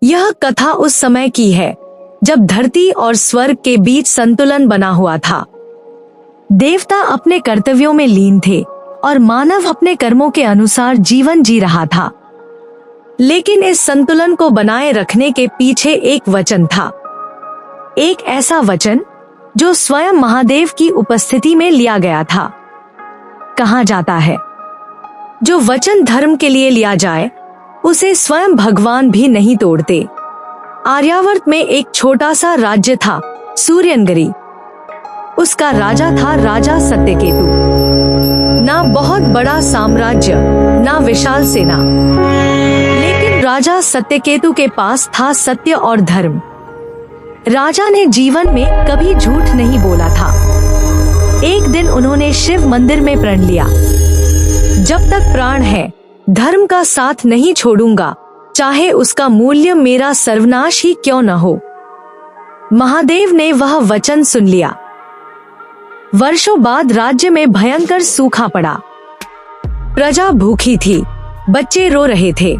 यह कथा उस समय की है जब धरती और स्वर्ग के बीच संतुलन बना हुआ था। देवता अपने कर्तव्यों में लीन थे और मानव अपने कर्मों के अनुसार जीवन जी रहा था। लेकिन इस संतुलन को बनाए रखने के पीछे एक वचन था, एक ऐसा वचन जो स्वयं महादेव की उपस्थिति में लिया गया था। कहा जाता है, जो वचन धर्म के लिए लिया जाए उसे स्वयं भगवान भी नहीं तोड़ते। आर्यावर्त में एक छोटा सा राज्य था, सूर्यनगरी। उसका राजा था राजा सत्यकेतु। ना बहुत बड़ा साम्राज्य, ना विशाल सेना, लेकिन राजा सत्यकेतु के पास था सत्य और धर्म। राजा ने जीवन में कभी झूठ नहीं बोला था। एक दिन उन्होंने शिव मंदिर में प्रण लिया, जब तक प्राण है धर्म का साथ नहीं छोड़ूंगा, चाहे उसका मूल्य मेरा सर्वनाश ही क्यों न हो। महादेव ने वह वचन सुन लिया। वर्षों बाद राज्य में भयंकर सूखा पड़ा। प्रजा भूखी थी, बच्चे रो रहे थे।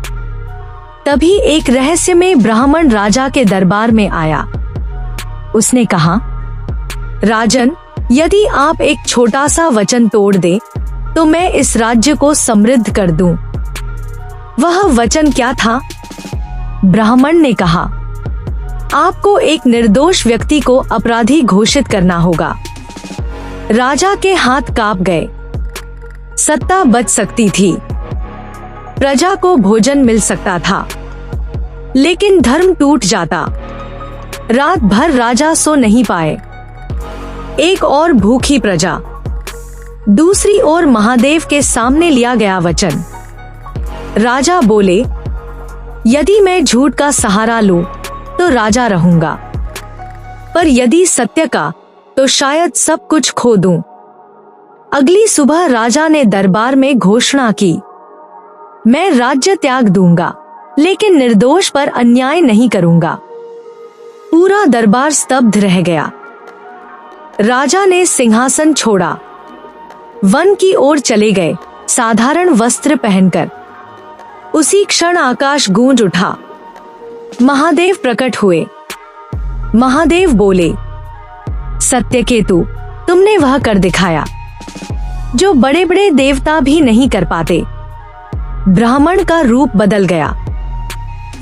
तभी एक रहस्यमय ब्राह्मण राजा के दरबार में आया। उसने कहा, राजन, यदि आप एक छोटा सा वचन तोड़ दे तो मैं इस राज्य को समृद्ध कर दूं। वह वचन क्या था? ब्राह्मण ने कहा, आपको एक निर्दोष व्यक्ति को अपराधी घोषित करना होगा। राजा के हाथ कांप गए। सत्ता बच सकती थी, प्रजा को भोजन मिल सकता था, लेकिन धर्म टूट जाता। रात भर राजा सो नहीं पाए। एक और भूखी प्रजा, दूसरी ओर महादेव के सामने लिया गया वचन। राजा बोले, यदि मैं झूठ का सहारा लूं तो राजा रहूंगा, पर यदि सत्य का तो शायद सब कुछ खो दूं। अगली सुबह राजा ने दरबार में घोषणा की, मैं राज्य त्याग दूंगा, लेकिन निर्दोष पर अन्याय नहीं करूंगा। पूरा दरबार स्तब्ध रह गया। राजा ने सिंहासन छोड़ा, वन की ओर चले गए, साधारण वस्त्र पहनकर। उसी क्षण आकाश गूंज उठा। महादेव प्रकट हुए। महादेव बोले, सत्यकेतु, तुमने वह कर दिखाया जो बड़े बड़े देवता भी नहीं कर पाते। ब्राह्मण का रूप बदल गया।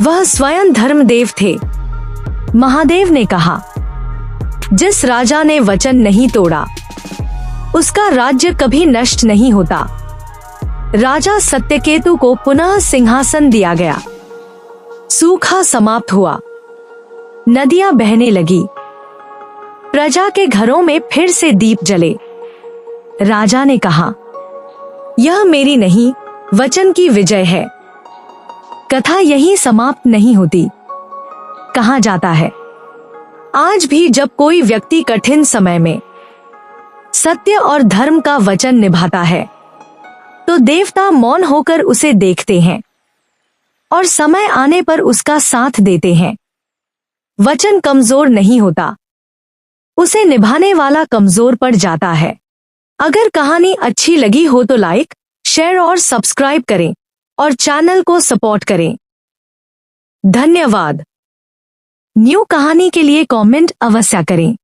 वह स्वयं धर्मदेव थे। महादेव ने कहा, जिस राजा ने वचन नहीं तोड़ा उसका राज्य कभी नष्ट नहीं होता। राजा सत्यकेतु को पुनः सिंहासन दिया गया। सूखा समाप्त हुआ। नदियां बहने लगी। प्रजा के घरों में फिर से दीप जले। राजा ने कहा, यह मेरी नहीं, वचन की विजय है। कथा यहीं समाप्त नहीं होती। कहा जाता है, आज भी जब कोई व्यक्ति कठिन समय में सत्य और धर्म का वचन निभाता है तो देवता मौन होकर उसे देखते हैं और समय आने पर उसका साथ देते हैं। वचन कमजोर नहीं होता, उसे निभाने वाला कमजोर पड़ जाता है। अगर कहानी अच्छी लगी हो तो लाइक, शेयर और सब्सक्राइब करें और चैनल को सपोर्ट करें। धन्यवाद। न्यू कहानी के लिए कमेंट अवश्य करें।